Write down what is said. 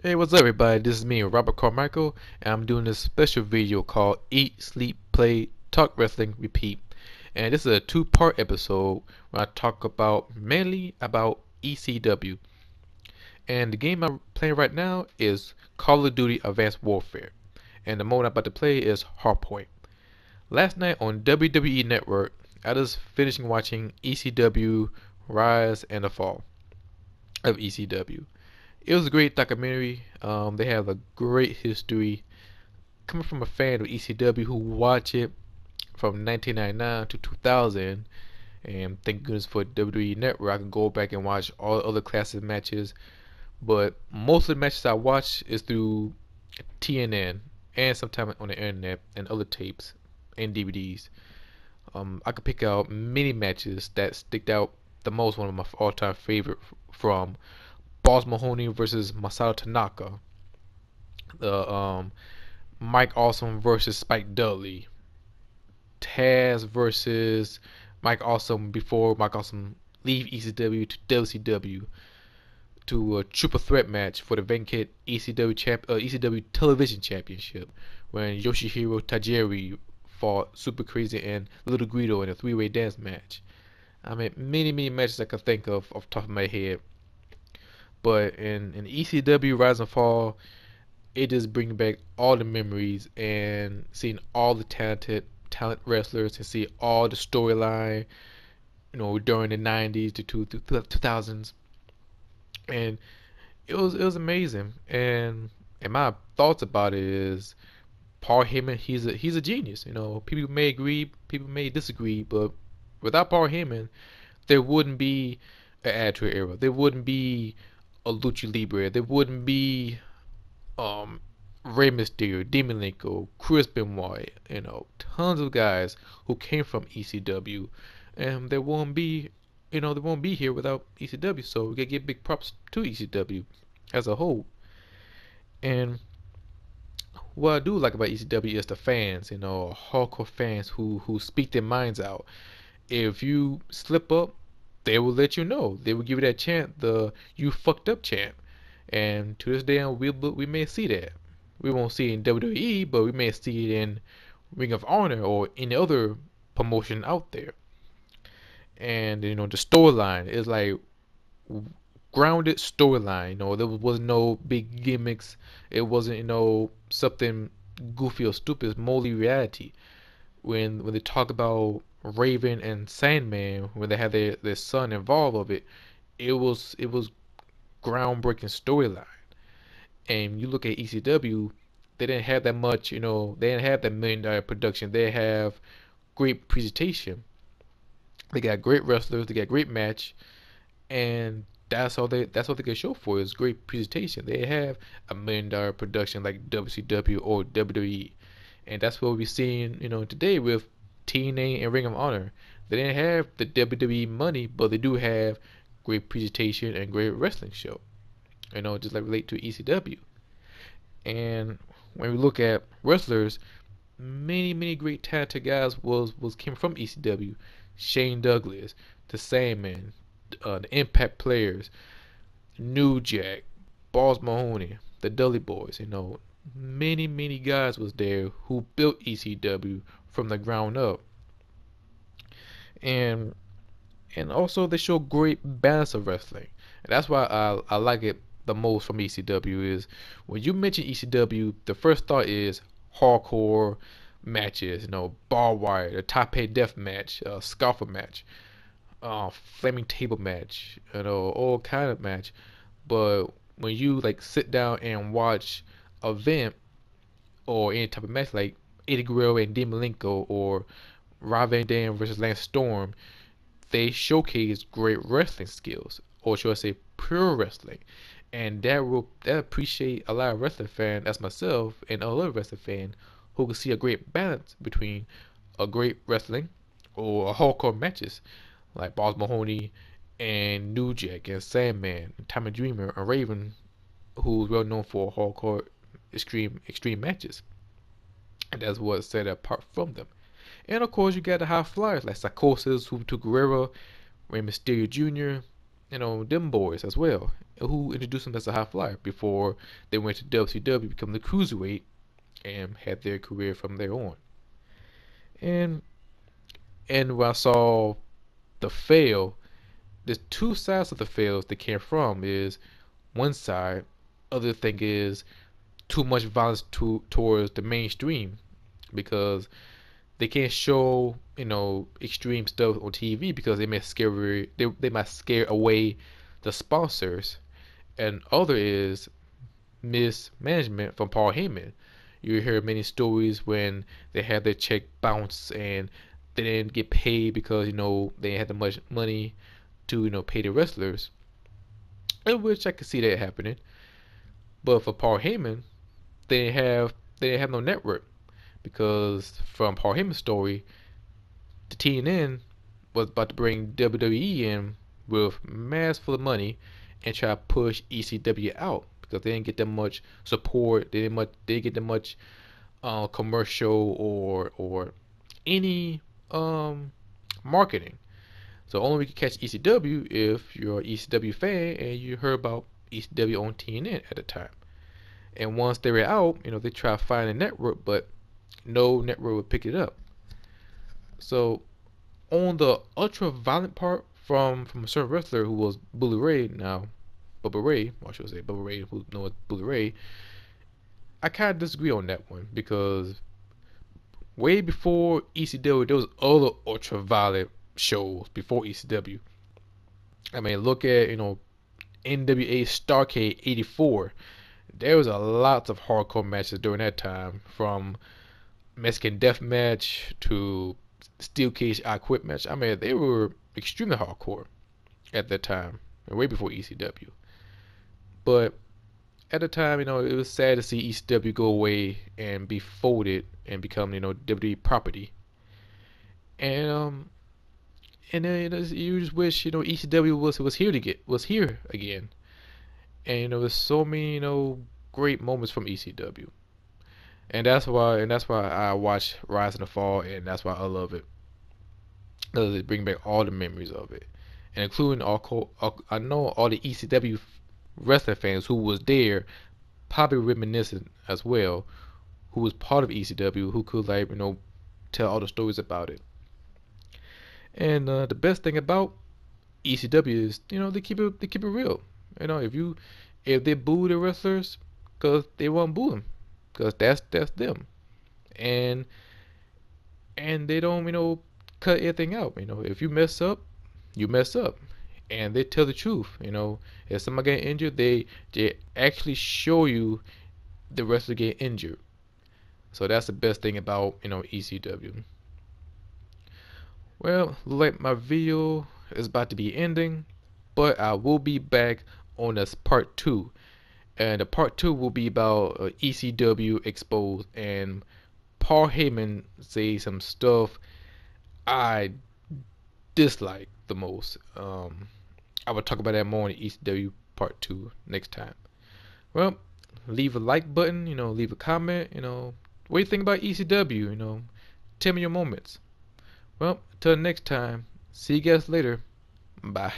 Hey, what's up, everybody? This is me, Robert Carmichael, and I'm doing this special video called Eat, Sleep, Play, Talk Wrestling, Repeat. And this is a two-part episode where I talk about mainly about ECW. And the game I'm playing right now is Call of Duty Advanced Warfare. And the mode I'm about to play is Hardpoint. Last night on WWE Network, I was finishing watching ECW Rise and the Fall of ECW. It was a great documentary. They have a great history. Coming from a fan of ECW who watched it from 1999 to 2000, and thank goodness for WWE Network, I can go back and watch all the other classic matches. But most of the matches I watch is through TNN and sometimes on the internet and other tapes and DVDs. I could pick out many matches that stick out the most. One of my all-time favorite from Boss Mahoney versus Masato Tanaka, the Mike Awesome versus Spike Dudley, Taz versus Mike Awesome before Mike Awesome leave ECW to WCW, to a triple threat match for the vacant ECW Television Championship when Yoshihiro Tajiri fought Super Crazy and Little Guido in a three-way dance match. I mean, many matches I can think of off the top of my head. But in ECW Rise and Fall, it just brings back all the memories and seeing all the talent wrestlers and see all the storyline, during the 90s to 2000s, and it was amazing. And my thoughts about it is Paul Heyman, he's a genius. People may agree, people may disagree, but without Paul Heyman, there wouldn't be an Attitude Era. There wouldn't be a Lucha Libre. There wouldn't be um Rey Mysterio, Demon Malenko, Chris Benoit, tons of guys who came from ECW, and they won't be here without ECW. So we gotta give big props to ECW as a whole. And what I do like about ECW is the fans, hardcore fans who speak their minds out. If you slip up, they will let you know. They will give you that chant, the "you fucked up" chant. And to this day, we may see that. We won't see it in WWE, but we may see it in Ring of Honor or any other promotion out there. And the storyline is like grounded storyline. There was no big gimmicks. It wasn't something goofy or stupid. It's mostly reality. When they talk about Raven and Sandman, when they had their son involved of it, it was groundbreaking storyline. And you look at ECW, they didn't have that much, they didn't have that $1 million production. They have great presentation. They got great wrestlers, they got great match, and that's what they can show for is great presentation. They have a $1 million production like WCW or WWE. And that's what we're seeing, today with TNA and Ring of Honor. They didn't have the WWE money, but they do have great presentation and great wrestling show. Just like relate to ECW. And when we look at wrestlers, many great talented guys was came from ECW. Shane Douglas, the Sandman, the Impact players, New Jack, Balls Mahoney, the Dudley Boys. Many guys was there who built ECW from the ground up. And also they show great balance of wrestling. And that's why I like it the most from ECW is when you mention ECW, the first thought is hardcore matches, barbed wire, the top eight death match, scalper match, flaming table match, all kind of match. But when you like sit down and watch a event or any type of match like Eddie Guerrero and Dean Malenko or Rob Van Dam versus Lance Storm, they showcase great wrestling skills, or should I say, pure wrestling, and that appreciate a lot of wrestling fans, as myself and other wrestling fan, who can see a great balance between a great wrestling or hardcore matches like Boss Mahoney and New Jack and Sandman, and Tommy Dreamer and Raven, who's well known for hardcore extreme matches, and that's what set it apart from them. And of course, you got the high flyers like Psychosis, Huberto Guerrero, Rey Mysterio Jr., them boys as well. who introduced him as a high flyer before they went to WCW, become the cruiserweight, and had their career from there on. And when I saw the fail, there's two sides of the fails that came from. Is one side, other thing is too much violence towards the mainstream, because they can't show extreme stuff on TV because they might scare away the sponsors. And other is mismanagement from Paul Heyman. You hear many stories when they had their check bounce and they didn't get paid because they didn't have that much money to pay the wrestlers, in which I could see that happening. But for Paul Heyman, they didn't have no network, because from Paul Heyman's story, the TNN was about to bring WWE in with mass full of money and try to push ECW out because they didn't get that much support. They didn't get that much commercial or any marketing. So only we could catch ECW if you're an ECW fan and you heard about ECW on TNN at the time. And once they were out, they try to find a network, but no network would pick it up. So on the ultra violent part from a certain wrestler who was Bully Ray, now Bubba Ray, or I should say Bubba Ray, who knows Bully Ray, I kind of disagree on that one, because way before ECW, there was other ultra violent shows before ECW. I mean, look at NWA Starrcade '84. There was a lot of hardcore matches during that time, from Mexican Death Match to Steel Cage I Quit match. I mean, they were extremely hardcore at that time, way before ECW. But at the time, it was sad to see ECW go away and be folded and become, WWE property. And then you just wish, ECW was here again. And there was so many, great moments from ECW. And that's why I watch Rise and the Fall, and that's why I love it. Because it brings back all the memories of it, and including I know all the ECW wrestling fans who was there, probably reminiscent as well, who was part of ECW, who could tell all the stories about it. And the best thing about ECW is they keep it real. If they boo the wrestlers, because they won't boo them, because that's them. And they don't cut everything out. If you mess up, you mess up, and they tell the truth. If somebody get injured, they actually show you the wrestler get injured. So that's the best thing about ECW. Well, like my video is about to be ending, but I will be back on this part 2. And the part 2 will be about ECW exposed, and Paul Heyman say some stuff I dislike the most. I will talk about that more in ECW part 2 next time. Well, leave a like button, leave a comment, what do you think about ECW, tell me your moments. Well, until next time, see you guys later. Bye.